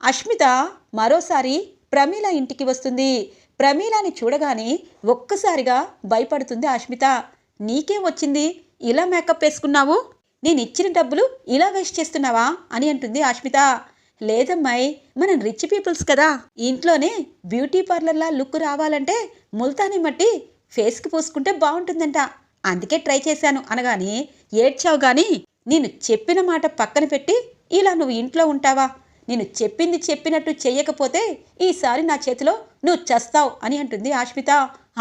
అష్మిత మరోసారి ప్రమీల ఇంటికి వస్తుంది. ప్రమీలాని చూడగానే ఒక్కసారిగా భయపడుతుంది అష్మిత. నీకేం వచ్చింది, ఇలా మేకప్ వేసుకున్నావు? నేనిచ్చిన డబ్బులు ఇలా వేస్ట్ చేస్తున్నావా అని అంటుంది అష్మిత. లేదమ్మాయి, మనం రిచ్ పీపుల్స్ కదా, ఇంట్లోనే బ్యూటీ పార్లర్లా లుక్ రావాలంటే ముల్తానీ మట్టి ఫేస్కి పూసుకుంటే బాగుంటుందంట, అందుకే ట్రై చేశాను అనగానే ఏడ్చావు. గాని నేను చెప్పిన మాట పక్కన పెట్టి ఇలా నువ్వు ఇంట్లో ఉంటావా? నేను చెప్పింది చెప్పినట్టు చెయ్యకపోతే ఈసారి నా చేతిలో నువ్వు చస్తావు అని అంటుంది అష్మిత.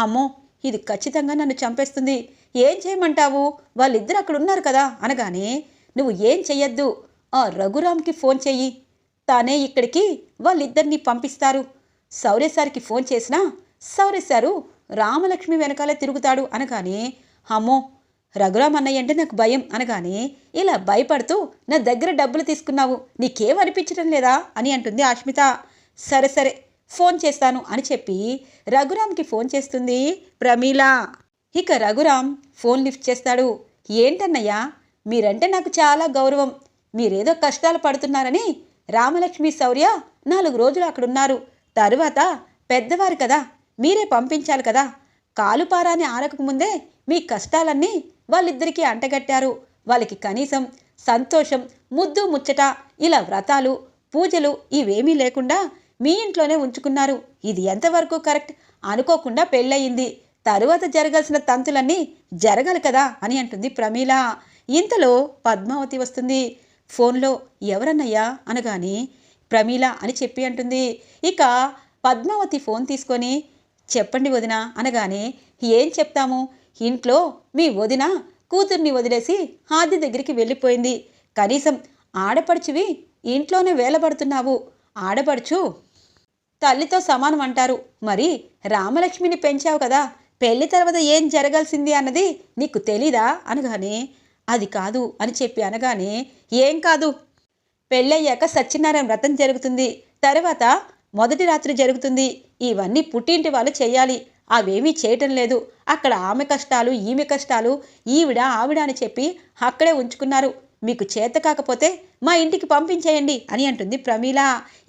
అమ్మో, ఇది ఖచ్చితంగా నన్ను చంపేస్తుంది. ఏం చేయమంటావు? వాళ్ళిద్దరు అక్కడ ఉన్నారు కదా అనగానే నువ్వు ఏం చెయ్యొద్దు, ఆ రఘురామ్కి ఫోన్ చెయ్యి, తానే ఇక్కడికి వాళ్ళిద్దరినీ పంపిస్తారు. శౌర్యసారికి ఫోన్ చేసినా శౌర్యసారు రామలక్ష్మి వెనకాలే తిరుగుతాడు అనగానే అమ్మో, రఘురామ్ అన్నయ్య అంటే నాకు భయం అనగానే ఇలా భయపడుతూ నా దగ్గర డబ్బులు తీసుకున్నావు, నీకేమనిపించడం లేదా అని అంటుంది అష్మిత. సరే సరే ఫోన్ చేస్తాను అని చెప్పి రఘురామ్కి ఫోన్ చేస్తుంది ప్రమీల. ఇక రఘురామ్ ఫోన్ లిఫ్ట్ చేస్తాడు. ఏంటన్నయ్యా, మీరంటే నాకు చాలా గౌరవం, మీరేదో కష్టాలు పడుతున్నారని రామలక్ష్మి శౌర్య 4 రోజులు అక్కడున్నారు. తరువాత పెద్దవారు కదా, మీరే పంపించాలి కదా. కాలుపారాని ఆరకముందే మీ కష్టాలన్నీ వాళ్ళిద్దరికీ అంటగట్టారు. వాళ్ళకి కనీసం సంతోషం, ముద్దు ముచ్చట, ఇలా వ్రతాలు పూజలు ఇవేమీ లేకుండా మీ ఇంట్లోనే ఉంచుకున్నారు. ఇది ఎంతవరకు కరెక్ట్? అనుకోకుండా పెళ్ళయింది, తరువాత జరగాల్సిన తంతులన్నీ జరగాలి కదా అని అంటుంది ప్రమీల. ఇంతలో పద్మావతి వస్తుంది. ఫోన్లో ఎవరన్నయ్యా అనగానే ప్రమీల అని చెప్పి అంటుంది. ఇక పద్మావతి ఫోన్ తీసుకొని చెప్పండి వదిన అనగానే ఏం చెప్తాము, ఇంట్లో మీ వదిన కూతుర్ని వదిలేసి ఆది దగ్గరికి వెళ్ళిపోయింది. కనీసం ఆడపడుచువి ఇంట్లోనే వేలబడుతున్నావు. ఆడపడుచు తల్లితో సమానం అంటారు. మరి రామలక్ష్మిని పెంచావు కదా, పెళ్లి తర్వాత ఏం జరగాల్సింది అన్నది నీకు తెలీదా అనగానే అది కాదు అని చెప్పి అనగానే ఏం కాదు, పెళ్ళయ్యాక సత్యనారాయణ వ్రతం జరుగుతుంది, తర్వాత మొదటి రాత్రి జరుగుతుంది. ఇవన్నీ పుట్టింటి వాళ్ళు చేయాలి, అవేమీ చేయటం లేదు. అక్కడ ఆమె కష్టాలు ఈమె కష్టాలు, ఆవిడ అని చెప్పి అక్కడే ఉంచుకున్నారు. మీకు కాకపోతే మా ఇంటికి పంపించేయండి అని అంటుంది ప్రమీల.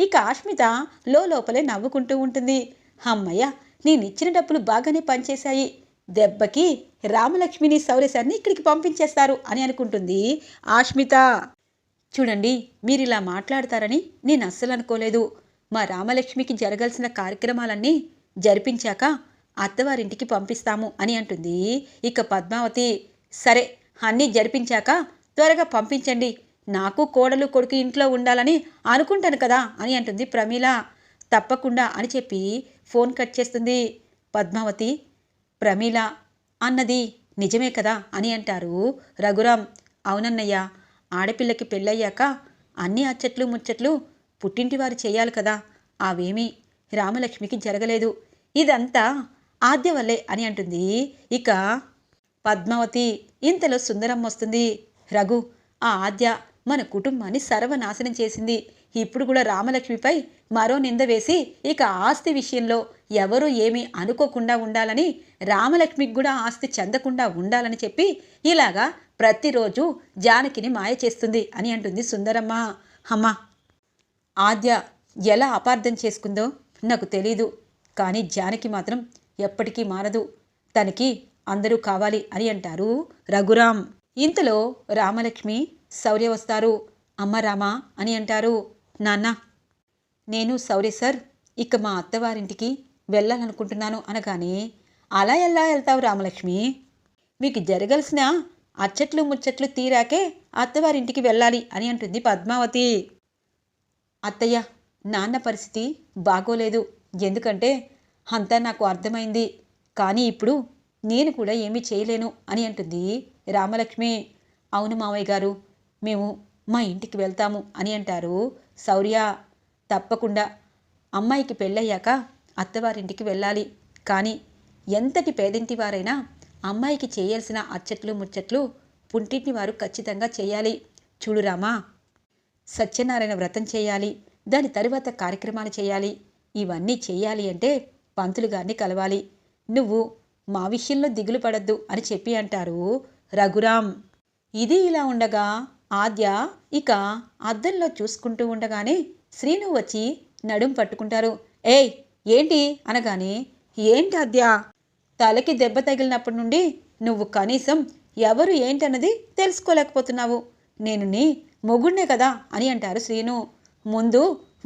ఇక అష్మిత లోపలే నవ్వుకుంటూ ఉంటుంది. అమ్మయ్య, నేనిచ్చిన డబ్బులు బాగానే పనిచేశాయి, దెబ్బకి రామలక్ష్మిని శౌర్యసారిని ఇక్కడికి పంపించేస్తారు అని అనుకుంటుంది అష్మిత. చూడండి, మీరు ఇలా మాట్లాడతారని నేను అస్సలు అనుకోలేదు. మా రామలక్ష్మికి జరగాల్సిన కార్యక్రమాలన్నీ జరిపించాక అత్తవారింటికి పంపిస్తాము అని అంటుంది ఇక పద్మావతి. సరే, అన్నీ జరిపించాక త్వరగా పంపించండి, నాకు కోడలు కొడుకు ఇంట్లో ఉండాలని అనుకుంటాను కదా అని అంటుంది ప్రమీల. తప్పకుండా అని చెప్పి ఫోన్ కట్ చేస్తుంది పద్మావతి. ప్రమీల అన్నది నిజమే కదా అని అంటారు రఘురామ్. అవునన్నయ్య, ఆడపిల్లకి పెళ్ళయ్యాక అన్ని అచ్చట్లు ముచ్చట్లు పుట్టింటి వారు చేయాలి కదా, అవేమీ రామలక్ష్మికి జరగలేదు. ఇదంతా ఆద్య వల్లే అని అంటుంది ఇక పద్మావతి. ఇంతలో సుందరమ్మ వస్తుంది. రఘు, ఆ ఆద్య మన కుటుంబాన్ని సర్వనాశనం చేసింది. ఇప్పుడు కూడా రామలక్ష్మిపై మరో నింద వేసి ఇక ఆస్తి విషయంలో ఎవరూ ఏమీ అనుకోకుండా ఉండాలని, రామలక్ష్మికి కూడా ఆస్తి చెందకుండా ఉండాలని చెప్పి ఇలాగా ప్రతిరోజు జానకిని మాయ చేస్తుంది అని అంటుంది సుందరమ్మ. అమ్మా, ఆద్య ఎలా అపార్థం చేసుకుందో నాకు తెలీదు, కానీ జానకి మాత్రం ఎప్పటికీ మారదు, తనకి అందరూ కావాలి అని అంటారు రఘురామ్. ఇంతలో రామలక్ష్మి శౌర్య వస్తారు. అమ్మ రామా అని అంటారు. నాన్న, నేను శౌర్య సార్ ఇక మా అత్తవారింటికి వెళ్ళాలనుకుంటున్నాను అనగానే అలా ఎలా వెళ్తావు రామలక్ష్మి? మీకు జరగాల్సిన అచ్చట్లు ముచ్చట్లు తీరాకే అత్తవారింటికి వెళ్ళాలి అని అంటుంది పద్మావతి. అత్తయ్య, నాన్న పరిస్థితి బాగోలేదు, ఎందుకంటే అంతా నాకు అర్థమైంది, కానీ ఇప్పుడు నేను కూడా ఏమీ చేయలేను అని అంటుంది రామలక్ష్మి. అవును మావయ్య గారు, మేము మా ఇంటికి వెళ్తాము అని అంటారు శౌర్య. తప్పకుండా అమ్మాయికి పెళ్ళయ్యాక అత్తవారింటికి వెళ్ళాలి, కానీ ఎంతటి పేదింటి వారైనా అమ్మాయికి చేయాల్సిన అచ్చట్లు ముచ్చట్లు పుంటింటి వారు ఖచ్చితంగా చేయాలి. చూడు రామా, సత్యనారాయణ వ్రతం చేయాలి, దాని తరువాత కార్యక్రమాలు చేయాలి. ఇవన్నీ చేయాలి అంటే పంతులు గారిని కలవాలి. నువ్వు మా విషయంలో దిగులు పడద్దు అని చెప్పి అంటారు రఘురామ్. ఇది ఇలా ఉండగా ఆద్య ఇక అద్దంలో చూసుకుంటూ ఉండగానే శ్రీను వచ్చి నడుం పట్టుకుంటారు. ఏయ్ ఏంటి అనగానే, ఏంటి ఆద్య, తలకి దెబ్బ తగిలినప్పటి నుండి నువ్వు కనీసం ఎవరు ఏంటన్నది తెలుసుకోలేకపోతున్నావు. నేను నీ మొగుడ్నే కదా అని అంటారు శ్రీను. ముందు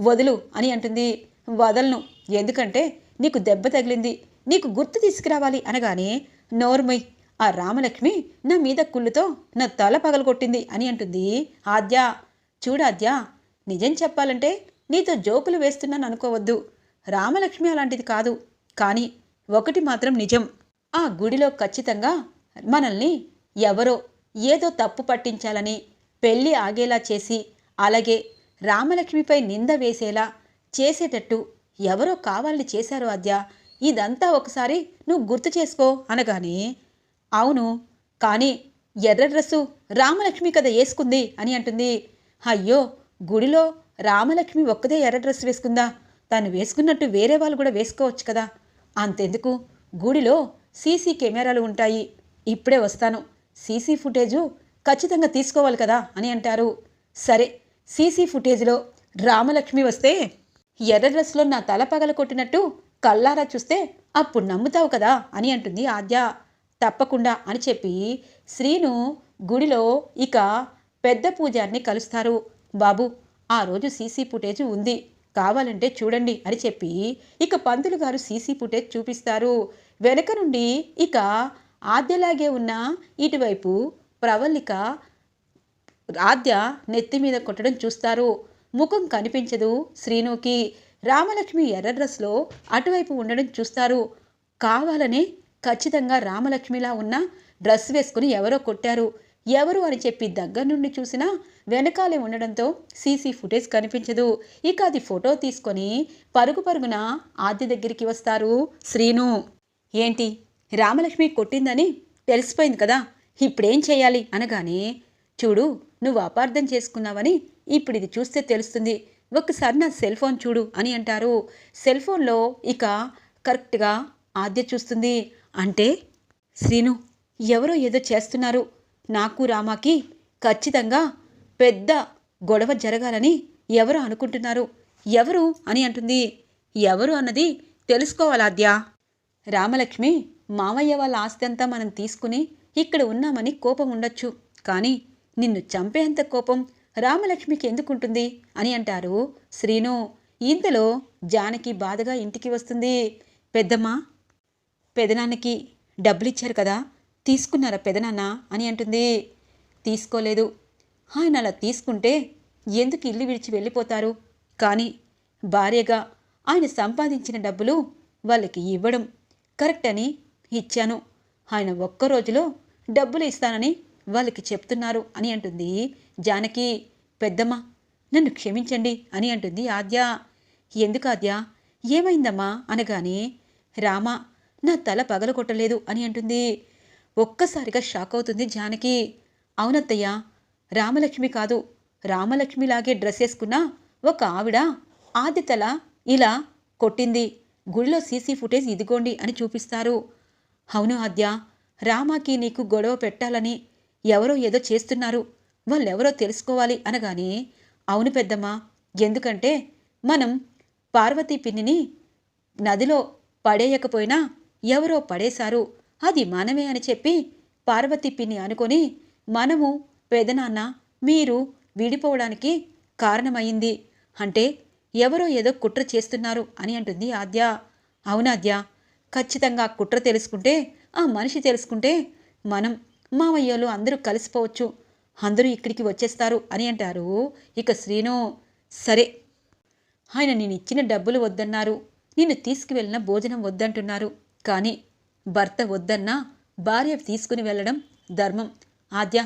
వదులు అని అంటుంది. వదలను, ఎందుకంటే నీకు దెబ్బ తగిలింది, నీకు గుర్తు తీసుకురావాలి అనగానే, నోర్మయ్, ఆ రామలక్ష్మి నా మీద కుళ్ళుతో నా తల పగలగొట్టింది అని అంటుంది ఆద్య. చూడాద్య, నిజం చెప్పాలంటే నీతో జోకులు వేస్తున్నాను అనుకోవద్దు. రామలక్ష్మి అలాంటిది కాదు. కానీ ఒకటి మాత్రం నిజం, ఆ గుడిలో ఖచ్చితంగా మనల్ని ఎవరో ఏదో తప్పు పట్టించాలని పెళ్ళి ఆగేలా చేసి, అలాగే రామలక్ష్మిపై నింద వేసేలా చేసేటట్టు ఎవరో కావాలని చేశారు ఆద్య. ఇదంతా ఒకసారి నువ్వు గుర్తు చేసుకో అనగానే, అవును, కానీ ఎర్ర డ్రెస్సు రామలక్ష్మి కదా వేసుకుంది అని అంటుంది. అయ్యో, గుడిలో రామలక్ష్మి ఒక్కదే ఎర్ర డ్రెస్ వేసుకుందా? తను వేసుకున్నట్టు వేరే వాళ్ళు కూడా వేసుకోవచ్చు కదా. అంతెందుకు, గుడిలో సీసీ కెమెరాలు ఉంటాయి, ఇప్పుడే వస్తాను, సీసీ ఫుటేజు ఖచ్చితంగా తీసుకోవాలి కదా అని అంటారు. సరే, సీసీ ఫుటేజ్లో రామలక్ష్మి వస్తే ఎర్ర డ్రెస్లో నా తల పగల కొట్టినట్టు కళ్ళారా చూస్తే అప్పుడు నమ్ముతావు కదా అని అంటుంది ఆద్య. తప్పకుండా అని చెప్పి శ్రీను గుడిలో ఇక పెద్ద పూజారిని కలుస్తారు. బాబు, ఆ రోజు సీసీ ఫుటేజ్ ఉంది, కావాలంటే చూడండి అని చెప్పి ఇక పంతులు గారు సీసీ ఫుటేజ్ చూపిస్తారు. వెనక నుండి ఇక ఆద్యలాగే ఉన్న ఇటువైపు ప్రవల్లిక ఆద్య నెత్తి మీద కొట్టడం చూస్తారు. ముఖం కనిపించదు శ్రీనుకి. రామలక్ష్మి ఎర్ర డ్రెస్లో అటువైపు ఉండడం చూస్తారు. కావాలనే ఖచ్చితంగా రామలక్ష్మిలా ఉన్న డ్రెస్ వేసుకుని ఎవరో కొట్టారు. ఎవరు అని చెప్పి దగ్గర నుండి చూసినా వెనకాలే ఉండడంతో సీసీ ఫుటేజ్ కనిపించదు. ఇక అది ఫోటో తీసుకొని పరుగు పరుగున ఆద్య దగ్గరికి వస్తారు శ్రీను. ఏంటి, రామలక్ష్మి కొట్టిందని తెలిసిపోయింది కదా, ఇప్పుడేం చేయాలి అనగానే, చూడు, నువ్వు అపార్థం చేసుకున్నావని ఇప్పుడు ఇది చూస్తే తెలుస్తుంది, ఒక్కసారి నా సెల్ ఫోన్ చూడు అని అంటారు. సెల్ ఫోన్లో ఇక కరెక్ట్గా ఆద్య చూస్తుంది. అంటే శ్రీను, ఎవరో ఏదో చేస్తున్నారు, నాకు రామాకి ఖచ్చితంగా పెద్ద గొడవ జరగాలని ఎవరు అనుకుంటున్నారు, ఎవరు అని అంటుంది. ఎవరు అన్నది తెలుసుకోవాలాద్యా. రామలక్ష్మి మామయ్య వాళ్ళ ఆస్తి అంతా మనం తీసుకుని ఇక్కడ ఉన్నామని కోపం ఉండొచ్చు, కానీ నిన్ను చంపేంత కోపం రామలక్ష్మికి ఎందుకుంటుంది అని అంటారు శ్రీను. ఇంతలో జానకి బాధగా ఇంటికి వస్తుంది. పెద్దమ్మ, పెదనాన్నకి డబ్బులిచ్చారు కదా, తీసుకున్నారా పెదనాన్న అని అంటుంది. తీసుకోలేదు, ఆయన అలా తీసుకుంటే ఎందుకు ఇల్లు విడిచి వెళ్ళిపోతారు, కానీ భార్యగా ఆయన సంపాదించిన డబ్బులు వాళ్ళకి ఇవ్వడం కరెక్ట్ అని ఇచ్చాను. ఆయన ఒక్క రోజులో డబ్బులు ఇస్తానని వాళ్ళకి చెప్తున్నారు అని అంటుంది జానకి. పెద్దమ్మ, నన్ను క్షమించండి అని అంటుంది ఆద్య. ఎందుకు ఆద్య, ఏమైందమ్మా అనగానే, రామ నా తల పగలగొట్టలేదు అని అంటుంది. ఒక్కసారిగా షాక్ అవుతుంది జానకి. అవునత్తయ్య, రామలక్ష్మి కాదు, రామలక్ష్మిలాగే డ్రెస్ వేసుకున్న ఒక ఆవిడ ఆద్య తల ఇలా కొట్టింది, గుడిలో సీసీ ఫుటేజ్ ఇదిగోండి అని చూపిస్తారు. అవును ఆద్య, రామాకి నీకు గొడవ పెట్టాలని ఎవరో ఏదో చేస్తున్నారు, వాళ్ళెవరో తెలుసుకోవాలి అనగానే, అవును పెద్దమ్మ, ఎందుకంటే మనం పార్వతీ పిన్నిని నదిలో పడేయకపోయినా ఎవరో పడేశారు, అది మనమే అని చెప్పి పార్వతీ పిన్ని అనుకొని మనము పెదనాన్న మీరు విడిపోవడానికి కారణమైంది, అంటే ఎవరో ఏదో కుట్ర చేస్తున్నారు అని అంటుంది ఆద్య. అవునాద్య, ఖచ్చితంగా కుట్ర తెలుసుకుంటే, ఆ మనిషి తెలుసుకుంటే మనం మామయ్యలు అందరూ కలిసిపోవచ్చు, అందరూ ఇక్కడికి వచ్చేస్తారు అని అంటారు ఇక శ్రీను. సరే, ఆయన నేను ఇచ్చిన డబ్బులు వద్దన్నారు, నిన్ను తీసుకువెళ్ళిన భోజనం వద్దంటున్నారు, కానీ భర్త వద్దన్నా భార్య తీసుకుని వెళ్ళడం ధర్మం. ఆద్య,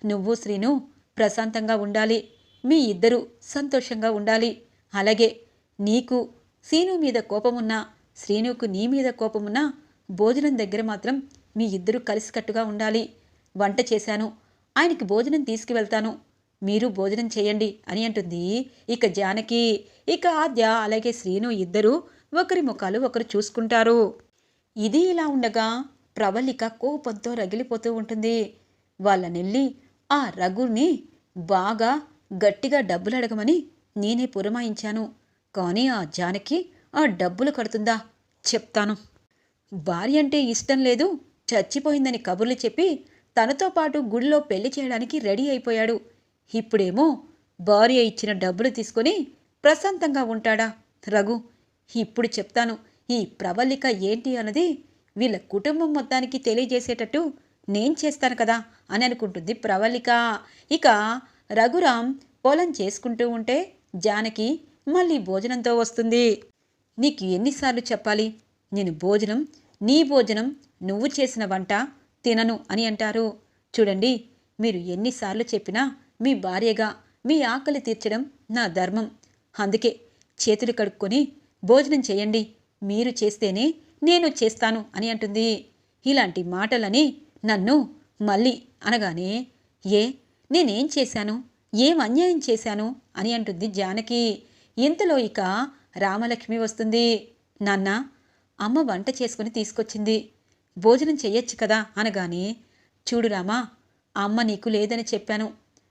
నువ్వు శ్రీను ప్రశాంతంగా ఉండాలి, మీ ఇద్దరూ సంతోషంగా ఉండాలి. అలాగే నీకు శ్రీను మీద కోపమున్నా, శ్రీనుకు నీ మీద కోపమున్నా, భోజనం దగ్గర మాత్రం మీ ఇద్దరూ కలిసికట్టుగా ఉండాలి. వంట చేశాను, ఆయనకి భోజనం తీసుకువెళ్తాను, మీరు భోజనం చేయండి అని అంటుంది ఇక జానకి. ఇక ఆద్య అలాగే శ్రీను ఇద్దరూ ఒకరి ముఖాలు ఒకరు చూసుకుంటారు. ఇది ఇలా ఉండగా ప్రవల్లిక కోపంతో రగిలిపోతూ ఉంటుంది. వాళ్ళనెళ్ళి ఆ రఘుని బాగా గట్టిగా డబ్బులు అడగమని నేనే పురమాయించాను. కానీ ఆ జానకి ఆ డబ్బులు కడుతుందా? చెప్తాను. భార్య అంటే ఇష్టం లేదు, చచ్చిపోయిందని కబుర్లు చెప్పి తనతో పాటు గుడిలో పెళ్లి చేయడానికి రెడీ అయిపోయాడు. ఇప్పుడేమో భార్య ఇచ్చిన డబ్బులు తీసుకొని ప్రశాంతంగా ఉంటాడా రఘు? ఇప్పుడు చెప్తాను ఈ ప్రవళిక ఏంటి అన్నది వీళ్ళ కుటుంబం మొత్తానికి తెలియజేసేటట్టు నేను చేస్తాను కదా అని అనుకుంటుంది ప్రవళిక. ఇక రఘురాం పొలం చేసుకుంటూ ఉంటే జానకి మళ్ళీ భోజనంతో వస్తుంది. నీకు ఎన్నిసార్లు చెప్పాలి? నేను భోజనం, నీ భోజనం, నువ్వు చేసిన వంట తినను అని అంటారు. చూడండి, మీరు ఎన్నిసార్లు చెప్పినా మీ భార్యగా మీ ఆకలి తీర్చడం నా ధర్మం. అందుకే చేతులు కడుక్కొని భోజనం చేయండి, మీరు చేస్తేనే నేను చేస్తాను అని అంటుంది. ఇలాంటి మాటలని నన్ను మళ్ళీ అనగానే, ఏ నేనేం చేశాను, ఏం అన్యాయం చేశాను అని అంటుంది జానకి. ఇంతలో ఇక రామలక్ష్మి వస్తుంది. నాన్న, అమ్మ వంట చేసుకుని తీసుకొచ్చింది, భోజనం చెయ్యొచ్చు కదా అనగానే, చూడు రామా, అమ్మ నీకు లేదని చెప్పాను,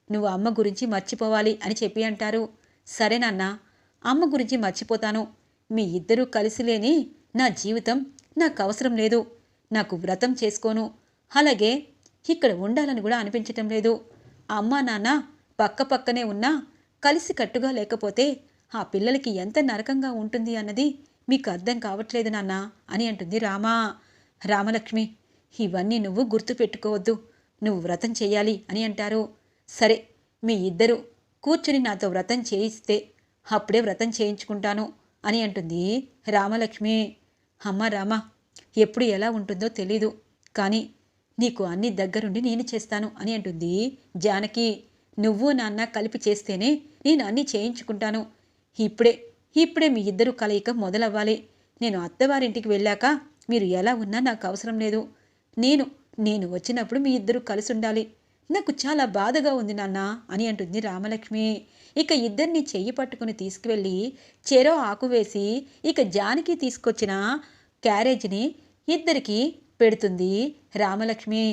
నువ్వు అమ్మ గురించి మర్చిపోవాలి అని చెప్పి అంటారు. సరే నాన్న, అమ్మ గురించి మర్చిపోతాను. మీ ఇద్దరూ కలిసి లేని నా జీవితం నాకు అవసరం లేదు. నాకు వ్రతం చేసుకోను, అలాగే ఇక్కడ ఉండాలని కూడా అనిపించటం లేదు. అమ్మ నాన్న పక్క పక్కనే ఉన్నా కలిసి కట్టుగా లేకపోతే ఆ పిల్లలకి ఎంత నరకంగా ఉంటుంది అన్నది మీకు అర్థం కావట్లేదు నాన్న అని అంటుంది రామా. రామలక్ష్మి, ఇవన్నీ నువ్వు గుర్తుపెట్టుకోవద్దు, నువ్వు వ్రతం చెయ్యాలి అని అంటారు. సరే, మీ ఇద్దరు కూర్చుని నాతో వ్రతం చేయిస్తే అప్పుడే వ్రతం చేయించుకుంటాను అని అంటుంది రామలక్ష్మి. అమ్మ రామ, ఎప్పుడు ఎలా ఉంటుందో తెలీదు, కానీ నీకు అన్ని దగ్గరుండి నేను చేస్తాను అని అంటుంది జానకి. నువ్వు నాన్న కలిపి చేస్తేనే నేను అన్నీ చేయించుకుంటాను. ఇప్పుడే మీ ఇద్దరు కలయిక మొదలవ్వాలి. నేను అత్తవారింటికి వెళ్ళాక మీరు ఎలా ఉన్నా నాకు అవసరం లేదు. నేను వచ్చినప్పుడు మీ ఇద్దరు కలిసి ఉండాలి. నాకు చాలా బాధగా ఉంది నాన్న అని అంటుంది రామలక్ష్మి. ఇక ఇద్దరిని చెయ్యి పట్టుకుని తీసుకువెళ్ళి చెరో ఆకు వేసి ఇక జానకి తీసుకొచ్చిన క్యారేజ్ని ఇద్దరికి పెడుతుంది రామలక్ష్మి.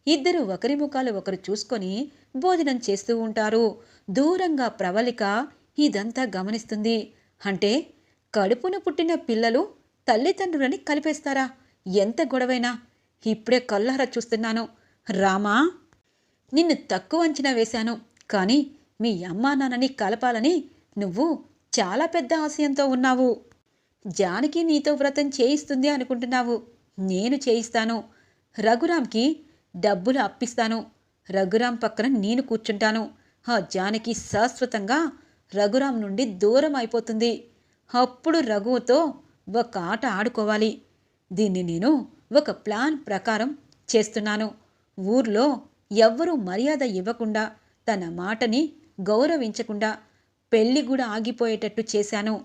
ఇద్దరు ఒకరి ముఖాలు ఒకరు చూసుకొని భోజనం చేస్తూ ఉంటారు. దూరంగా ప్రవళిక ఇదంతా గమనిస్తుంది. అంటే కడుపున పుట్టిన పిల్లలు తల్లిదండ్రులని కలిపేస్తారా? ఎంత గొడవైనా ఇప్పుడే కళ్ళారా చూస్తున్నాను. రామా, నిన్ను తక్కువ అంచనా వేశాను, కానీ మీ అమ్మా నాన్నని కలపాలని నువ్వు చాలా పెద్ద ఆశయంతో ఉన్నావు. జానకి నీతో వ్రతం చేయిస్తుంది అనుకుంటున్నావు. నేను చేయిస్తాను. రఘురాంకి డబ్బులు అప్పిస్తాను. రఘురాం పక్కన నేను కూర్చుంటాను. ఆ జానకి శాశ్వతంగా రఘురాం నుండి దూరం అయిపోతుంది. అప్పుడు రఘువుతో ఒక ఆట ఆడుకోవాలి. దీన్ని నేను ఒక ప్లాన్ ప్రకారం చేస్తున్నాను. ఊర్లో ఎవ్వరూ మర్యాద ఇవ్వకుండా, తన మాటని గౌరవించకుండా పెళ్లి కూడా ఆగిపోయేటట్టు చేశాను.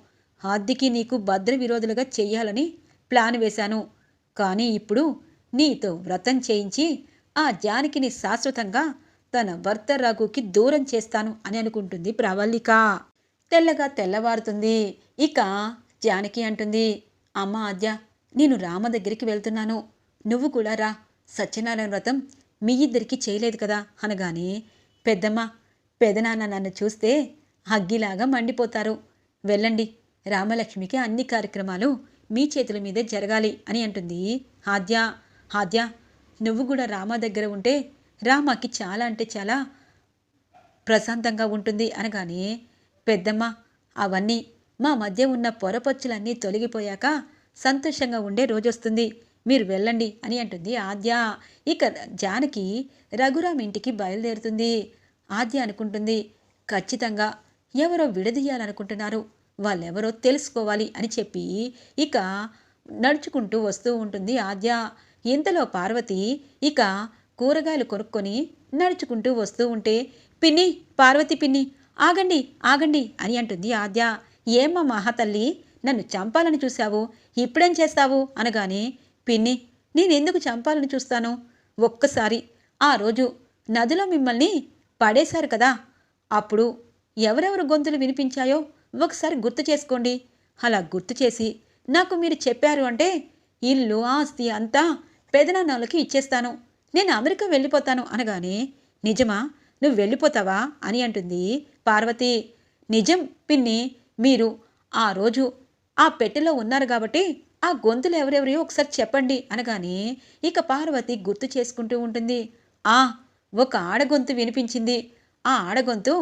ఆద్దికి నీకు భద్ర విరోధులుగా చెయ్యాలని ప్లాన్ వేశాను. కానీ ఇప్పుడు నీతో వ్రతం చేయించి ఆ జానకిని శాశ్వతంగా తన భర్త రఘుకి దూరం చేస్తాను అని అనుకుంటుంది ప్రవళిక. తెల్లగా తెల్లవారుతుంది. ఇక జానకి అంటుంది, అమ్మ ఆద్య, నేను రామ దగ్గరికి వెళ్తున్నాను, నువ్వు కూడా రా. సత్యనారాయణ వ్రతం మీ ఇద్దరికి చేయలేదు కదా అనగానే, పెద్దమ్మ, పెదనాన్న నన్ను చూస్తే అగ్గిలాగా మండిపోతారు, వెళ్ళండి. రామలక్ష్మికి అన్ని కార్యక్రమాలు మీ చేతుల మీదే జరగాలి అని అంటుంది ఆద్య. నువ్వు కూడా రామ దగ్గర ఉంటే రామకి చాలా అంటే చాలా ప్రశాంతంగా ఉంటుంది అనగానే, పెద్దమ్మ, అవన్నీ మా మధ్య ఉన్న పొరపచ్చులన్నీ తొలగిపోయాక సంతోషంగా ఉండే రోజొస్తుంది, మీరు వెళ్ళండి అని అంటుంది ఆద్య. ఇక జానకి రఘురాం ఇంటికి బయలుదేరుతుంది. ఆద్య అనుకుంటుంది, ఖచ్చితంగా ఎవరో విడదీయాలనుకుంటున్నారు, వాళ్ళెవరో తెలుసుకోవాలి అని చెప్పి ఇక నడుచుకుంటూ వస్తూ ఉంటుంది ఆద్య. ఇంతలో పార్వతి ఇక కూరగాయలు కొనుక్కొని నడుచుకుంటూ వస్తూ ఉంటే, పిన్ని, పార్వతి పిన్ని, ఆగండి ఆగండి అని అంటుంది ఆద్య. ఏమ్మా మహాతల్లి, నన్ను చంపాలని చూశావు, ఇప్పుడేం చేస్తావు అనగానే, పిన్ని, నేనెందుకు చంపాలని చూస్తాను? ఒక్కసారి ఆ రోజు నదిలో మిమ్మల్ని పడేశారు కదా, అప్పుడు ఎవరెవరు గొంతులు వినిపించాయో ఒకసారి గుర్తు చేసుకోండి. అలా గుర్తు చేసి నాకు మీరు చెప్పారు అంటే ఇల్లు ఆస్తి అంతా పెదనాన్నలకి ఇచ్చేస్తాను, నేను అమెరికా వెళ్ళిపోతాను అనగానే, నిజమా? నువ్వు వెళ్ళిపోతావా అని అంటుంది పార్వతి. నిజం పిన్ని, మీరు ఆ రోజు ఆ పెట్టెలో ఉన్నారు కాబట్టి ఆ గొంతులు ఎవరెవరియో ఒకసారి చెప్పండి అనగానే ఇక పార్వతి గుర్తు చేసుకుంటూ ఉంటుంది. ఆ ఒక ఆడగొంతు వినిపించింది. ఆ ఆడగొంతు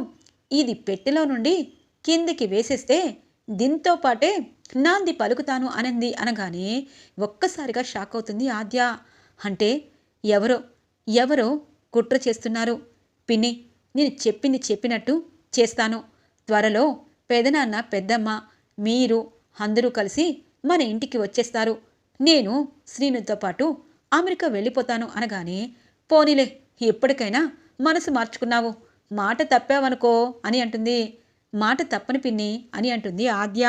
ఇది పెట్టెలో నుండి కిందికి వేసేస్తే దీంతో పాటే నాంది పలుకుతాను అనంది అనగానే ఒక్కసారిగా షాక్ అవుతుంది ఆద్య. అంటే ఎవరో ఎవరో కుట్ర చేస్తున్నారు పిన్ని. నేను చెప్పింది చెప్పినట్టు చేస్తాను. త్వరలో పెదనాన్న పెద్దమ్మ మీరు అందరూ కలిసి మన ఇంటికి వచ్చేస్తారు. నేను శ్రీనుతో పాటు అమెరికా వెళ్ళిపోతాను అనగానే పోనీలే, ఎప్పటికైనా మనసు మార్చుకున్నావు, మాట తప్పావనుకో అని అంటుంది. మాట తప్పని పిన్ని అని అంటుంది ఆద్య.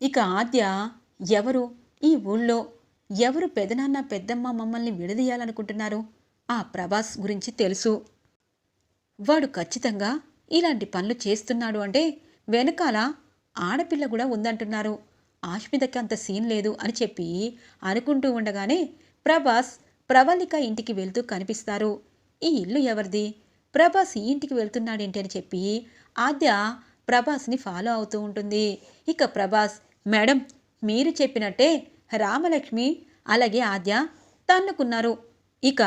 ఇక ఆద్య ఎవరు ఈ ఊళ్ళో ఎవరు పెదనాన్న పెద్దమ్మ మమ్మల్ని విడదీయాలనుకుంటున్నారు? ఆ ప్రభాస్ గురించి తెలుసు. వాడు ఖచ్చితంగా ఇలాంటి పనులు చేస్తున్నాడు అంటే వెనకాల ఆడపిల్ల కూడా ఉందంటున్నారు. ఆష్మితకి అంత సీన్ లేదు అని చెప్పి అనుకుంటూ ఉండగానే ప్రభాస్ ప్రవళిక ఇంటికి వెళ్తూ కనిపిస్తారు. ఈ ఇల్లు ఎవరిది? ప్రభాస్ ఈ ఇంటికి వెళ్తున్నాడేంటి అని చెప్పి ఆద్య ప్రభాస్ని ఫాలో అవుతూ ఉంటుంది. ఇక ప్రభాస్, మేడం మీరు చెప్పినట్టే రామలక్ష్మి అలాగే ఆద్య తన్నుకున్నారు. ఇక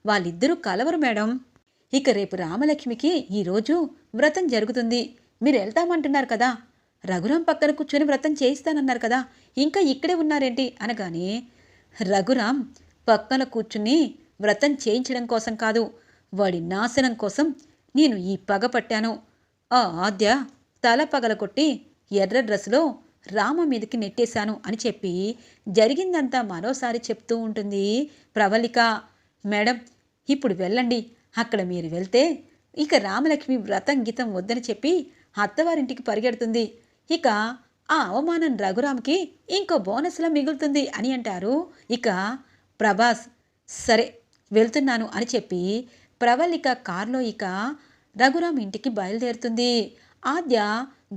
వాళ్ళిద్దరూ కలవరు మేడం. ఇక రేపు రామలక్ష్మికి ఈరోజు వ్రతం జరుగుతుంది. మీరు వెళ్తామంటున్నారు కదా, రఘురాం పక్కన కూర్చొని వ్రతం చేయిస్తానన్నారు కదా, ఇంకా ఇక్కడే ఉన్నారేంటి అనగానే రఘురాం పక్కన కూర్చుని వ్రతం చేయించడం కోసం కాదు, వాడి నాశనం కోసం నేను ఈ పగ పట్టాను. ఆ ఆద్య తల పగలకొట్టి ఎర్ర డ్రెస్సులో రామ మీదకి నెట్టేశాను అని చెప్పి జరిగిందంతా మరోసారి చెప్తూ ఉంటుంది ప్రవళిక. మేడం ఇప్పుడు వెళ్ళండి, అక్కడ మీరు వెళ్తే ఇక రామలక్ష్మి వ్రతం గీతం వద్దని చెప్పి అత్తవారింటికి పరిగెడుతుంది. ఇక ఆ అవమానం రఘురామ్కి ఇంకో బోనస్లా మిగులుతుంది అని అంటారు. ఇక ప్రభాస్ సరే వెళ్తున్నాను అని చెప్పి ప్రవళిక కారులో ఇక రఘురామ్ ఇంటికి బయలుదేరుతుంది. ఆద్య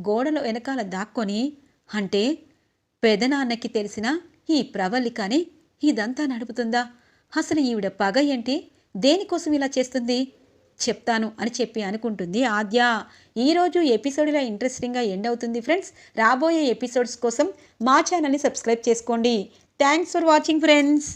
గోడల వెనకాల దాక్కొని, అంటే పెదనాన్నకి తెలిసిన ఈ ప్రవళికని ఇదంతా నడుపుతుందా? అసలు ఈవిడ పగ ఏంటి? దేనికోసం ఇలా చేస్తుంది? చెప్తాను అని చెప్పి అనుకుంటుంది ఆద్య. ఈరోజు ఎపిసోడ్ ఇలా ఇంట్రెస్టింగ్గా ఎండ్ అవుతుంది ఫ్రెండ్స్. రాబోయే ఎపిసోడ్స్ కోసం మా ఛానల్ని సబ్స్క్రైబ్ చేసుకోండి. Thanks for watching friends.